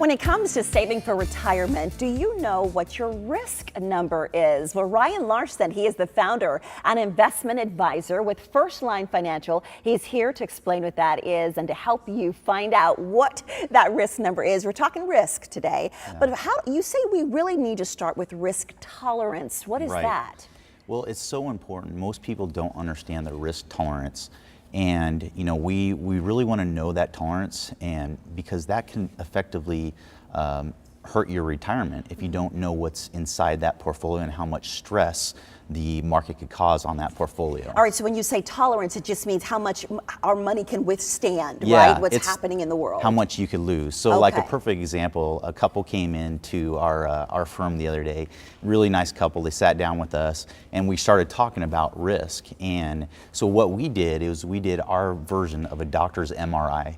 When it comes to saving for retirement, do you know what your risk number is? Well, Ryan Larson, he is the founder and investment advisor with FirstLine Financial. He's here to explain what that is and to help you find out what that risk number is. We're talking risk today, but how you say we really need to start with risk tolerance. What is that? Well, it's so important. Most people don't understand the risk tolerance. And we really want to know that tolerance, and because that can effectively hurt your retirement if you don't know what's inside that portfolio and how much stress the market could cause on that portfolio. All right, so when you say tolerance, it just means how much our money can withstand, right? What's happening in the world. How much you could lose. So like a perfect example, a couple came into our firm the other day, really nice couple. They sat down with us and we started talking about risk. And so what we did is we did our version of a doctor's MRI.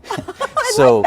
So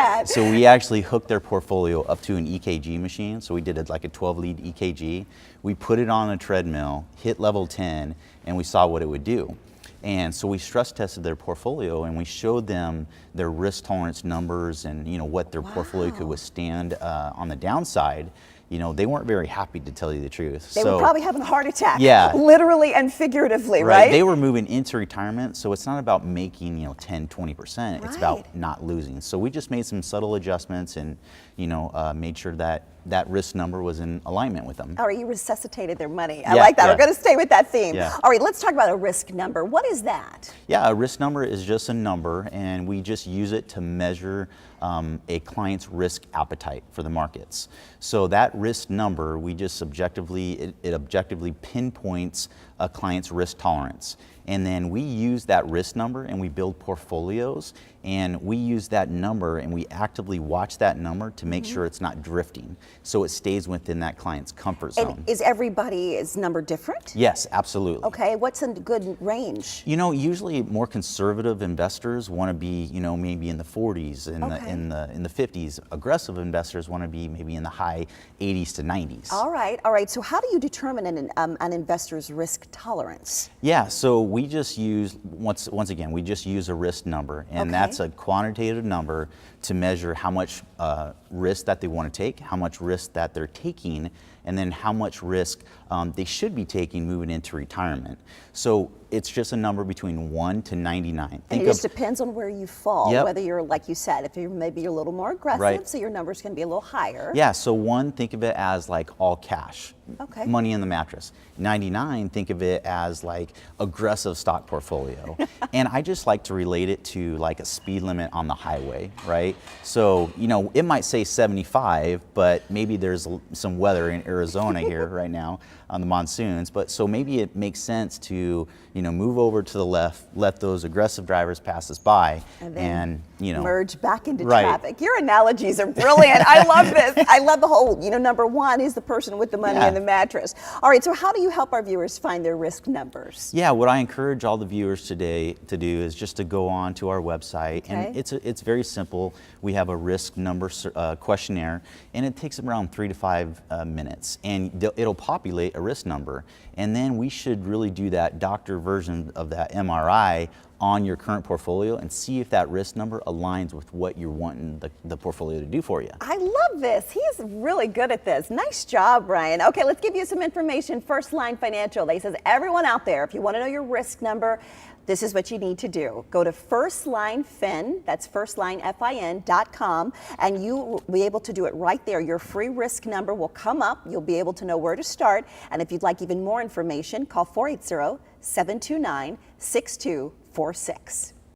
we actually hooked their portfolio up to an EKG machine. So we did like a 12-lead EKG. We put it on a treadmill, hit level 10, and we saw what it would do. And so we stress tested their portfolio and we showed them their risk tolerance numbers and what their portfolio could withstand on the downside. They weren't very happy, to tell you the truth. They were probably having a heart attack. Yeah. Literally and figuratively, right? They were moving into retirement, so it's not about making 10, 20%. It's about not losing. So we just made some subtle adjustments and made sure that that risk number was in alignment with them. All right, you resuscitated their money. I like that. We're going to stay with that theme. All right, let's talk about a risk number. What is that? Yeah, a risk number is just a number, and we just use it to measure a client's risk appetite for the markets. So that risk number, we just objectively pinpoints a client's risk tolerance. And then we use that risk number and we build portfolios, and we use that number and we actively watch that number to make sure it's not drifting, so it stays within that client's comfort zone. And is everybody's number different? Yes, absolutely. Okay, what's a good range? Usually more conservative investors want to be, maybe in the 40s, in the 50s. Aggressive investors want to be maybe in the high 80s to 90s. All right. So how do you determine an investor's risk tolerance? Yeah, so we just use, once again, we just use a risk number, and that's a quantitative number to measure how much risk that they want to take, how much risk that they're taking, and then how much risk they should be taking moving into retirement. So it's just a number between 1 to 99. And it just depends on where you fall, whether you're, like you said, if you're maybe a little more aggressive, so your number's going to be a little higher. Yeah, so 1, think of it as like all cash, money in the mattress. 99, think of it as like aggressive stock portfolio. And I just like to relate it to like a speed limit on the highway, right? So, it might say 75, but maybe there's some weather in Arizona here right now on the monsoons, but so maybe it makes sense to move over to the left, let those aggressive drivers pass us by, and merge back into traffic. Your analogies are brilliant. I love this. I love the whole, number 1 is the person with the money in the mattress. All right, so how do you help our viewers find their risk numbers? Yeah, what I encourage all the viewers today to do is just to go on to our website, and it's very simple. We have a risk number questionnaire, and it takes around 3 to 5 minutes, and it'll populate a risk number, and then we should really do that doctor version of that MRI on your current portfolio and see if that risk number aligns with what you're wanting the portfolio to do for you. I love this. He's really good at this. Nice job, Brian. Okay, let's give you some information. FirstLine Financial, they says everyone out there, if you want to know your risk number, this is what you need to do. Go to FirstLineFin, that's FirstLineFin.com, and you will be able to do it right there. Your free risk number will come up. You'll be able to know where to start. And if you'd like even more information, call 480-729-6246.